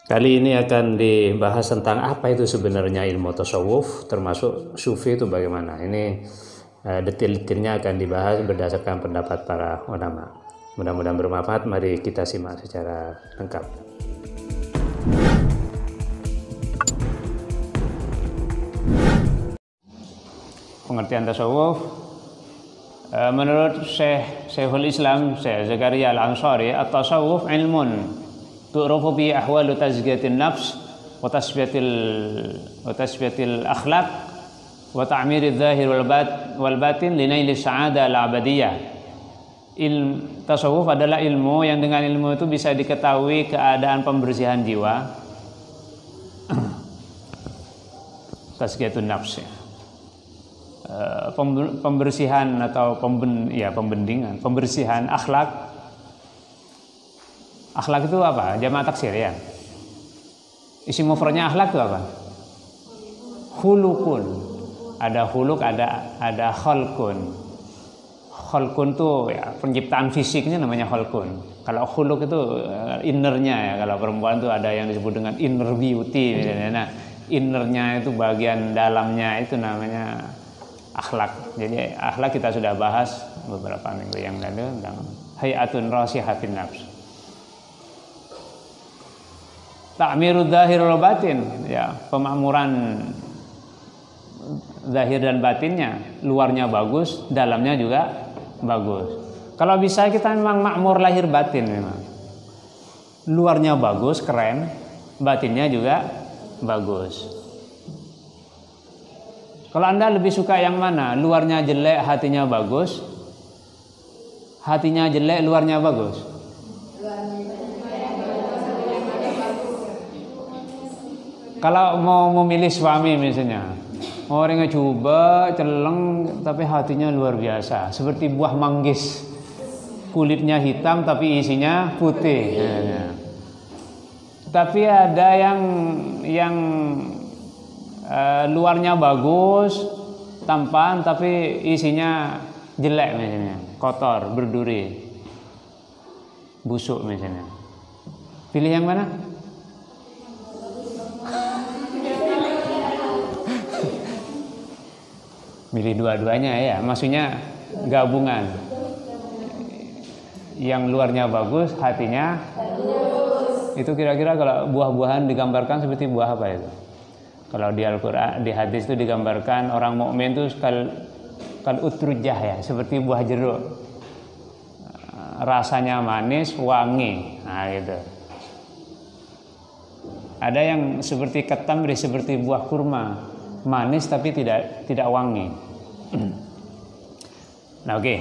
Kali ini akan dibahas tentang apa itu sebenarnya ilmu tasawuf, termasuk sufi itu bagaimana. Ini detail-detailnya akan dibahas berdasarkan pendapat para ulama. Mudah-mudahan bermanfaat. Mari kita simak secara lengkap. Pengertian tasawuf menurut Syekhul Islam Syekh Zakaria Al-Ansari, at-tasawuf ilmun tu'rafu bi ahwalu tazkiyatin nafs wa tasfiyatil akhlaq wa ta'miridz zahir wal batin li naili sa'adah al-abadiyah. Tasawuf adalah ilmu yang dengan ilmu itu bisa diketahui keadaan pembersihan jiwa, tazkiyatun nafs, pembersihan atau pembendingan, pembersihan akhlak. Akhlak itu apa? Jamak taksir ya. Isim mufradnya akhlak itu apa? Khulukun. Ada khuluk, ada khalqun. Khalqun itu ya, penciptaan fisiknya namanya khalqun. Kalau khuluk itu innernya ya. Kalau perempuan itu ada yang disebut dengan inner beauty misalnya. Nah, innernya itu bagian dalamnya itu namanya akhlak. Jadi akhlak kita sudah bahas beberapa minggu yang lalu tentang hayatun rasihatin nafs. Ta'mirudz zahir wal batin, ya, pemakmuran zahir dan batinnya, luarnya bagus, dalamnya juga bagus. Kalau bisa kita memang makmur lahir batin memang. Luarnya bagus, keren, batinnya juga bagus. Kalau Anda lebih suka yang mana? Luarnya jelek, hatinya bagus. Hatinya jelek, luarnya bagus. Kalau mau memilih suami misalnya, orangnya coba celeng tapi hatinya luar biasa, seperti buah manggis, kulitnya hitam tapi isinya putih. Tapi ada yang luarnya bagus, tampan tapi isinya jelek misalnya, kotor, berduri, busuk misalnya. Pilih yang mana? Milih dua-duanya ya, maksudnya gabungan. Yang luarnya bagus, hatinya bagus. Itu kira-kira kalau buah-buahan digambarkan seperti buah apa itu? Kalau di Al-Qur'an, di hadis itu digambarkan orang mukmin itu kal utrujah ya, seperti buah jeruk. Rasanya manis, wangi. Nah, gitu. Ada yang seperti ketam, seperti buah kurma, manis tapi tidak wangi. Nah, oke.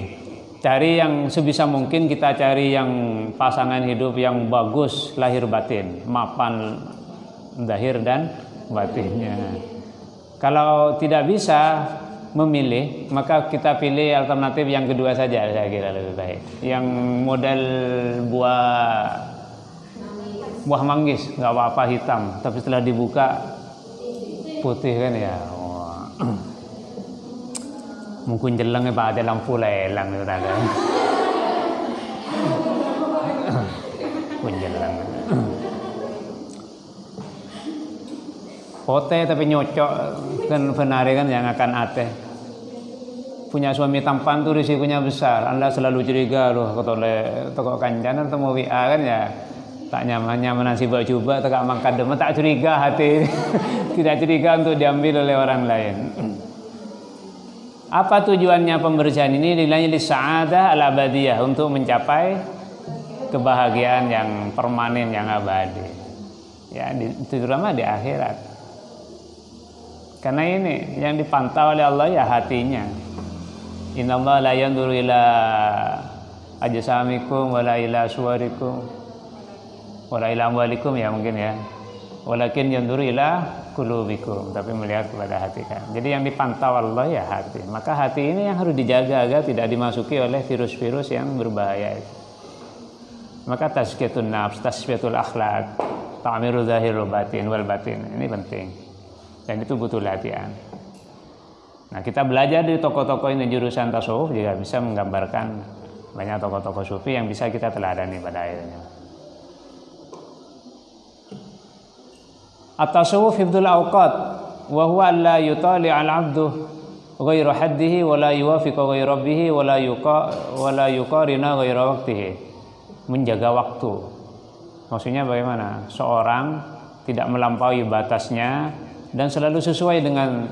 Cari yang sebisa mungkin kita cari yang pasangan hidup yang bagus lahir batin, mapan zahir dan batinnya. Kalau tidak bisa memilih, maka kita pilih alternatif yang kedua saja, saya kira lebih baik. Yang model buah manggis, nggak apa-apa hitam, tapi setelah dibuka putih kan ya. Mungkin jelengnya pak ada lampu lelang itu tadi. Mungkin jeleng. Pote tapi nyocok kan benar kan yang akan ate. Punya suami tampan tuh risikonya besar. Anda selalu curiga loh ketole toko kancanan atau mau WA kan ya. Tak nyaman nasi coba tak mangkat demo tak curiga hati. Tidak curiga untuk diambil oleh orang lain. Apa tujuannya pembersihan ini? Nilainya lisa'adah al-abadiyah, untuk mencapai kebahagiaan yang permanen, yang abadi. Ya, terutama di akhirat. Karena ini yang dipantau oleh Allah ya hatinya. Innallaha la yanzuru ila ajsamikum wala ila suwarikum wala ila amwalikum ya mungkin ya. Walakin yanzuru ila qulubikum, tapi melihat kepada hati kan. Jadi yang dipantau Allah ya hati. Maka hati ini yang harus dijaga agar tidak dimasuki oleh virus-virus yang berbahaya itu. Maka tazkiyatun nafs, tasfiyatul akhlak, ta'mirudz zahir wal batin, ini penting. Dan itu butuh latihan. Nah, kita belajar dari tokoh-tokoh ini jurusan tasawuf juga bisa menggambarkan banyak tokoh-tokoh sufi yang bisa kita teladani pada akhirnya. At-tasawuf hifdzul awqat wa huwa alla yutali' al-'abdu ghairu haddihi wa la yuwafiqu ghairu rabbih wa la yuqarina ghairu waqtihi. Menjaga waktu. Maksudnya bagaimana? Seorang tidak melampaui batasnya dan selalu sesuai dengan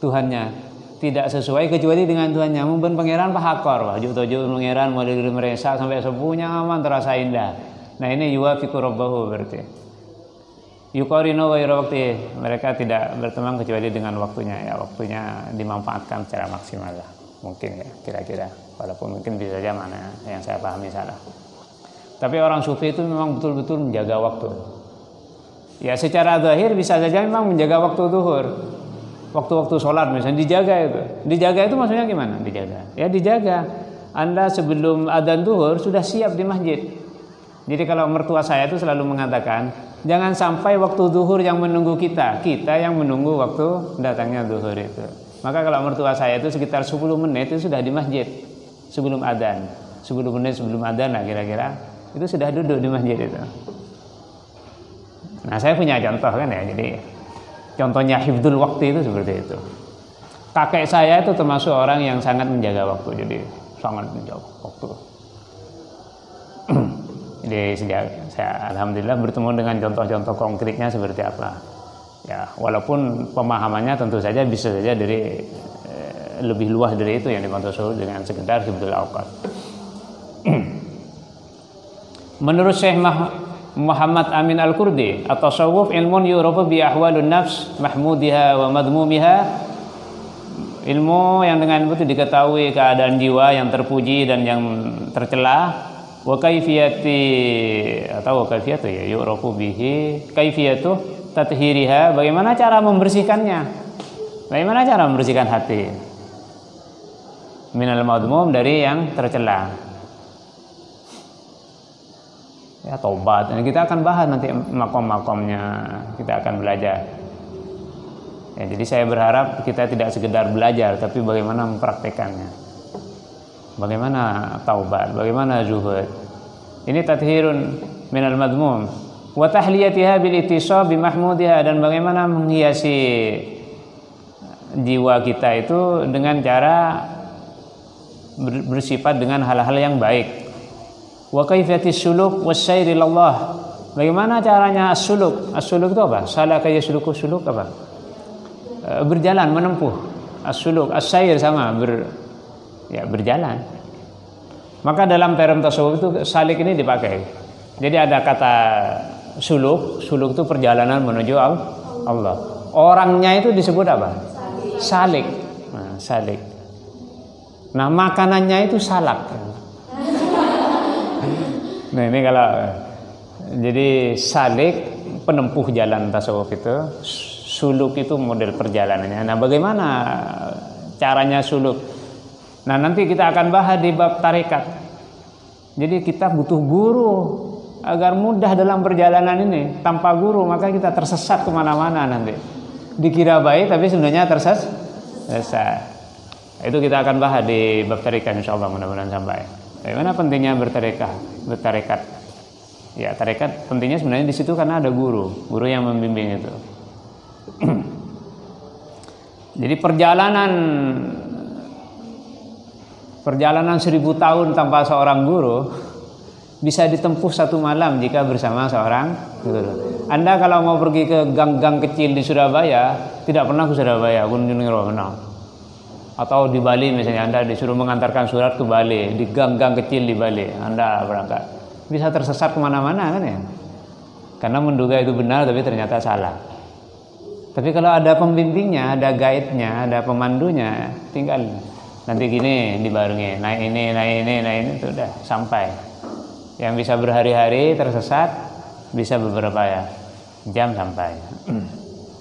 Tuhannya. Tidak sesuai kecuali dengan Tuhannya. Mungkin pangeran pahakor, wajib-wajib pangeran mulai dari mereka sampai sepuhnya aman terasa indah. Nah ini yuwafiqu rabbahu berarti. Yuqarinu ghairu waqti. Mereka tidak berteman kecuali dengan waktunya. Ya waktunya dimanfaatkan secara maksimal lah. Mungkin ya kira-kira. Walaupun mungkin bisa saja mana yang saya pahami salah. Tapi orang sufi itu memang betul-betul menjaga waktu. Ya secara zahir bisa saja memang menjaga waktu zuhur. Waktu-waktu sholat misalnya dijaga itu. Dijaga itu maksudnya gimana? Dijaga. Ya dijaga. Anda sebelum adzan zuhur sudah siap di masjid. Jadi kalau mertua saya itu selalu mengatakan, jangan sampai waktu zuhur yang menunggu kita yang menunggu waktu datangnya zuhur itu. Maka kalau mertua saya itu sekitar 10 menit itu sudah di masjid sebelum adzan. 10 menit sebelum adzan lah kira-kira itu sudah duduk di masjid itu. Nah saya punya contoh kan ya. Jadi contohnya hifdzul waktu itu seperti itu. Kakek saya itu termasuk orang yang sangat menjaga waktu. Jadi sangat menjaga waktu. Jadi saya alhamdulillah bertemu dengan contoh-contoh konkretnya seperti apa. Ya, walaupun pemahamannya tentu saja bisa saja dari lebih luas dari itu yang dimaksud dengan sekedar hifdzul awqat. Menurut Syekh Muhammad Amin Al-Kurdi, at-tasawuf ilmun yurafu bi ahwalun nafs mahmudiha wa madmumiha. Ilmu yang dengan itu diketahui keadaan jiwa yang terpuji dan yang tercela. Wa kaifiyati atau kaifiyatu ya yurafu bihi kaifiyatu tathhiriha, bagaimana cara membersihkannya? Bagaimana cara membersihkan hati? Minal madmum, dari yang tercela. Ya taubat. Dan kita akan bahas nanti makom-makomnya, kita akan belajar. Ya, jadi saya berharap kita tidak sekedar belajar, tapi bagaimana mempraktekannya. Bagaimana taubat, bagaimana zuhud. Ini tathhirun minal madmum. Wa tahliyatiha bil ittisab bi mahmudiha, dan bagaimana menghiasi jiwa kita itu dengan cara bersifat dengan hal-hal yang baik. Wa kaifiyatis suluk wasyairi ilallah. Bagaimana caranya as-suluk? As-suluk itu apa? Salaka yasluku suluk apa? Berjalan, menempuh. As-suluk, as-sayr sama berjalan. Maka dalam term tasawuf itu salik ini dipakai. Jadi ada kata suluk itu perjalanan menuju Allah. Orangnya itu disebut apa? Salik. Nah, salik. Nah, makanannya itu salak. Nah, ini kalau jadi salik penempuh jalan tasawuf itu, suluk itu model perjalanannya. Nah, bagaimana caranya suluk? Nah, nanti kita akan bahas di bab tarekat. Jadi kita butuh guru agar mudah dalam perjalanan ini. Tanpa guru maka kita tersesat kemana-mana nanti. Dikira baik tapi sebenarnya tersesat. Itu kita akan bahas di bab tarekat insyaallah, mudah-mudahan sampai. Bagaimana pentingnya bertarekat? Ya, tarekat pentingnya sebenarnya di situ karena ada guru yang membimbing itu. Jadi perjalanan 1000 tahun tanpa seorang guru bisa ditempuh 1 malam jika bersama seorang guru. Anda kalau mau pergi ke gang-gang kecil di Surabaya, tidak pernah ke Surabaya, kunjungi Rono. Atau di Bali misalnya, Anda disuruh mengantarkan surat ke Bali, di gang-gang kecil di Bali, Anda berangkat. Bisa tersesat kemana-mana kan ya? Karena menduga itu benar tapi ternyata salah. Tapi kalau ada pembimbingnya, ada guide-nya, ada pemandunya, tinggal nanti gini dibarengi, naik ini sudah sampai. Yang bisa berhari-hari tersesat bisa beberapa jam sampai.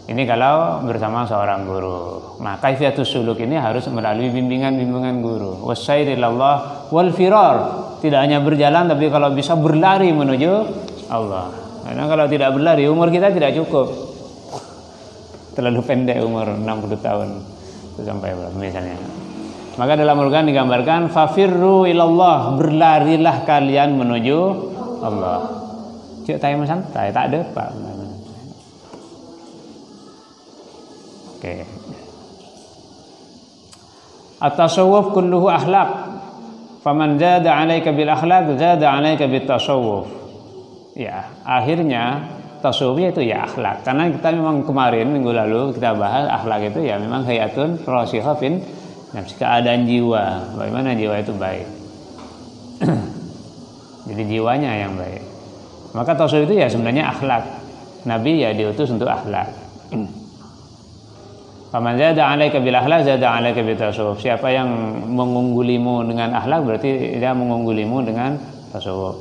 Ini kalau bersama seorang guru. Nah, kaifiyatus suluk ini harus melalui bimbingan guru. Wasyairi ilallah wal firar. Tidak hanya berjalan tapi kalau bisa berlari menuju Allah. Karena kalau tidak berlari umur kita tidak cukup. Terlalu pendek umur 60 tahun itu sampai berapa misalnya. Maka dalam Al-Quran digambarkan fafirru ilallah, berlarilah kalian menuju Allah. Cik tayang santai, tak ada Pak. Oke. At-tasawuf kulluhu akhlaq. Faman zada 'alaika bil akhlaq zada 'alaika bit tasawuf. Ya, akhirnya tasawuf itu ya akhlak. Karena kita memang kemarin minggu lalu kita bahas akhlak itu ya memang hayatun rasikhah fin nafsi, keadaan jiwa. Bagaimana jiwa itu baik. Jadi jiwanya yang baik. Maka tasawuf itu ya sebenarnya akhlak. Nabi ya diutus untuk akhlak. Faman zada 'alaika bil akhlaq zada 'alaika bit tasawuf. Siapa yang mengunggulimu dengan akhlak berarti dia mengunggulimu dengan tasawuf.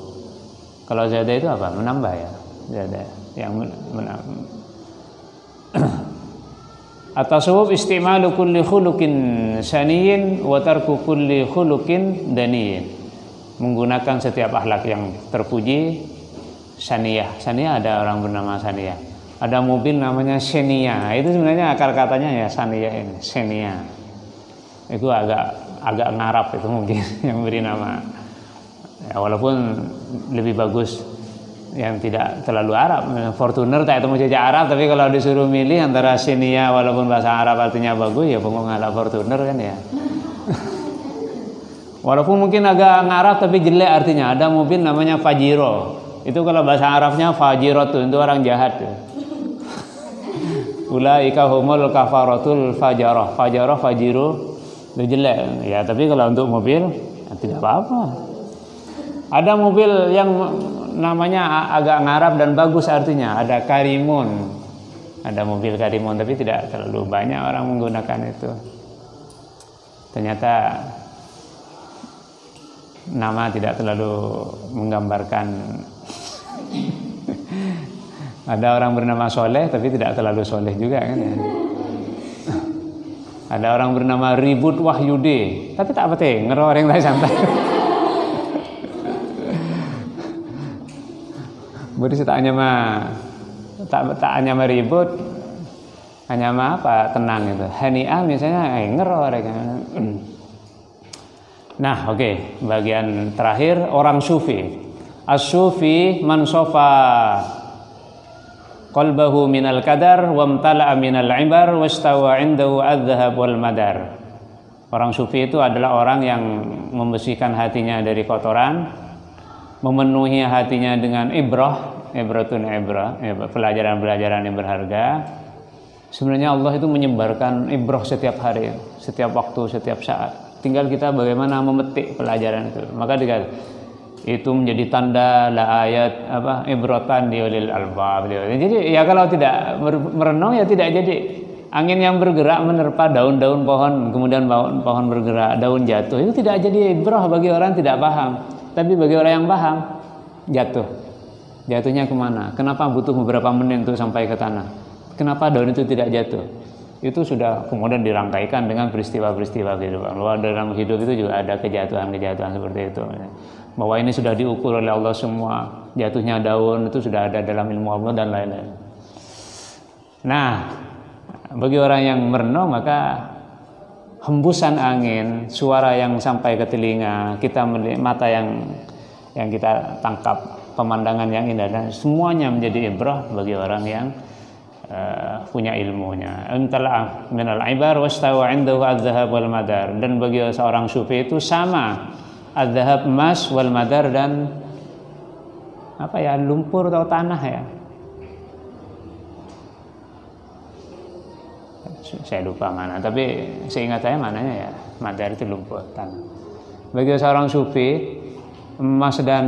Kalau zada itu apa? Menambah ya. Zada yang menambah. At-tasawuf istimalu kulli khuluqin saniyyin wa tarku kulli khuluqin daniyyin. Menggunakan setiap akhlak yang terpuji. Saniyah. Saniyah ada orang bernama Saniyah. Ada mobil namanya Xenia. Itu sebenarnya akar katanya ya Saniyah ini, Xenia. Itu agak ngarap itu mungkin yang beri nama. Ya, walaupun lebih bagus yang tidak terlalu Arab. Fortuner tak itu mau jajak Arab, tapi kalau disuruh milih antara Xenia walaupun bahasa Arab artinya bagus ya pokoknya ngalah Fortuner kan ya. Walaupun mungkin agak ngarap tapi jelek artinya. Ada mobil namanya Fajiro. Itu kalau bahasa Arabnya Fajirotun, itu orang jahat tuh. Ulaika humul kafaratul fajarah. Fajarah, Fajiro itu jelek. Ya, tapi kalau untuk mobil ya, tidak apa-apa. Ada mobil yang namanya agak ngarap dan bagus artinya. Ada Karimun. Ada mobil Karimun tapi tidak terlalu banyak orang menggunakan itu. Ternyata nama tidak terlalu menggambarkan. Ada orang bernama Soleh tapi tidak terlalu soleh juga kan ya. Ada orang bernama Ribut Wahyudi tapi tak penting, ngero orang tak santai. Berarti tak hanya mah ribut, hanya mah apa tenang itu. Hani'ah misalnya ngero orang. Nah, oke. Bagian terakhir orang sufi. As-sufi man sofa qalbahu minal kadar wamtala'a minal ibar wastawa 'indahu adh-dhahab wal madar. Orang sufi itu adalah orang yang membersihkan hatinya dari kotoran, memenuhi hatinya dengan pelajaran-pelajaran yang berharga. Sebenarnya Allah itu menyebarkan ibrah setiap hari, setiap waktu, setiap saat. Tinggal kita bagaimana memetik pelajaran itu. Maka itu menjadi tanda la ayat ibratan liulil albab. Jadi ya kalau tidak merenung ya tidak jadi. Angin yang bergerak menerpa daun-daun pohon, kemudian pohon bergerak, daun jatuh. Itu tidak jadi ibrah bagi orang tidak paham. Tapi bagi orang yang paham, jatuh. Jatuhnya kemana? Kenapa butuh beberapa menit untuk sampai ke tanah? Kenapa daun itu tidak jatuh? Itu sudah kemudian dirangkaikan dengan peristiwa-peristiwa kehidupan. Bahwa dalam hidup itu juga ada kejatuhan-kejatuhan seperti itu. Bahwa ini sudah diukur oleh Allah semua. Jatuhnya daun itu sudah ada dalam ilmu Allah dan lain-lain. Nah, bagi orang yang merenung maka hembusan angin, suara yang sampai ke telinga, kita melihat mata yang kita tangkap, pemandangan yang indah, dan semuanya menjadi ibrah bagi orang yang punya ilmunya. Antala minal ibar wastawa 'indahu adh-dhahab wal madar. Dan bagi seorang sufi itu sama adh-dhahab emas wal madar dan lumpur atau tanah ya. Saya lupa mana, tapi seingat saya mananya ya madar itu lumpur tanah. Bagi seorang sufi emas dan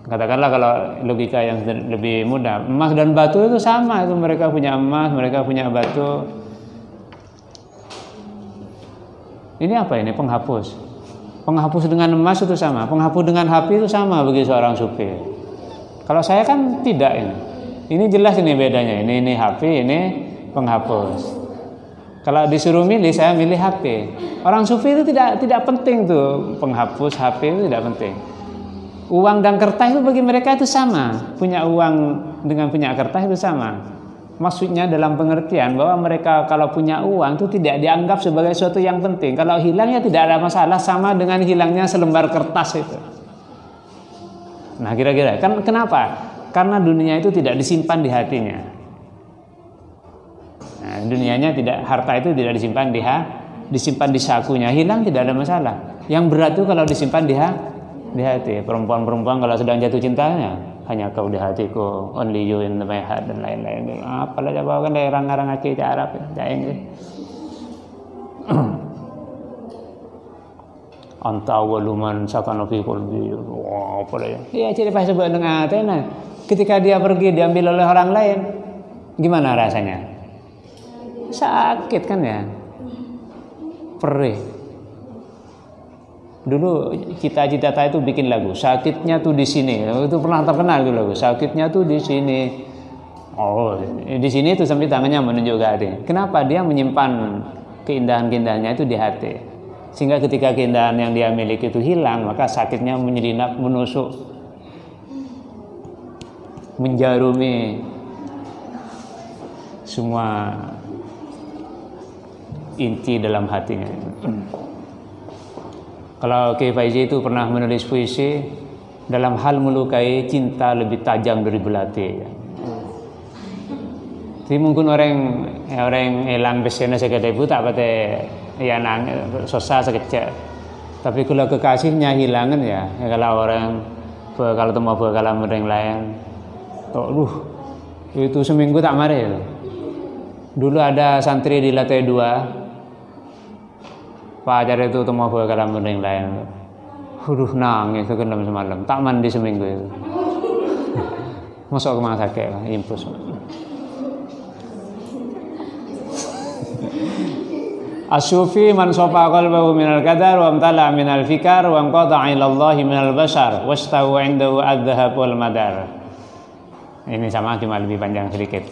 katakanlah kalau logika yang lebih mudah, emas dan batu itu sama, itu mereka punya emas, mereka punya batu. Ini apa ini? Penghapus. Penghapus dengan emas itu sama, penghapus dengan HP itu sama bagi seorang sufi. Kalau saya kan tidak ini. Ini jelas ini bedanya. Ini HP, ini penghapus. Kalau disuruh milih, saya milih HP. Orang sufi itu tidak penting tuh penghapus, HP itu tidak penting. Uang dan kertas itu bagi mereka itu sama. Punya uang dengan punya kertas itu sama. Maksudnya dalam pengertian bahwa mereka kalau punya uang itu tidak dianggap sebagai sesuatu yang penting. Kalau hilang ya tidak ada masalah, sama dengan hilangnya selembar kertas itu. Nah kira-kira kan kenapa? Karena dunia itu tidak disimpan di hatinya. Nah, dunianya tidak, harta itu tidak disimpan di sakunya, hilang tidak ada masalah. Yang berat itu kalau disimpan di hati. Perempuan-perempuan kalau sedang jatuh cintanya, hanya kau di hatiku, only you in my heart, dan lain-lain. Apalah coba kan dari orang-orang Aceh Arab ya. Anta waluman sakana fi qalbi. Wah, apa ya? Iya, ciri pas sebut dengan Athena. Ketika dia pergi diambil oleh orang lain, gimana rasanya? Sakit kan ya? Perih. Dulu cita-cita itu bikin lagu. Sakitnya tuh di sini. Itu pernah terkenal tuh lagu. Sakitnya tuh di sini. Oh, di sini itu sampai tangannya menunjuk ke hati. Kenapa? Dia menyimpan keindahan-keindahannya itu di hati. Sehingga ketika keindahan yang dia miliki itu hilang, maka sakitnya menyelinap, menusuk, menjarumi semua inti dalam hatinya. Kalau Kiai Faizi itu pernah menulis puisi, dalam hal melukai cinta lebih tajam dari belati. Jadi mungkin orang hilang besarnya segede itu tak pada ya nang susah sekecil. Tapi kalau kekasihnya hilangan ya kalau orang kalau temu kalau orang lain, itu seminggu tak marah. Dulu ada santri di lantai 2, Pak Ajar itu temu kalau orang lain. Nangis itu kan semalam, tak mandi seminggu itu. Masuk ke rumah sakit lah, impus. As-sufi man sofa qalbahu minal qadar wa amtala minal fikar wa anqata'a ila Allahi minal bashar wastahu 'indahu adh-dhahab wal madar. Ini sama, cuma lebih panjang sedikit.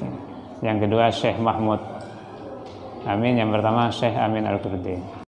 Yang kedua Syekh Mahmud Amin, yang pertama Syekh Amin Al-Qurdi.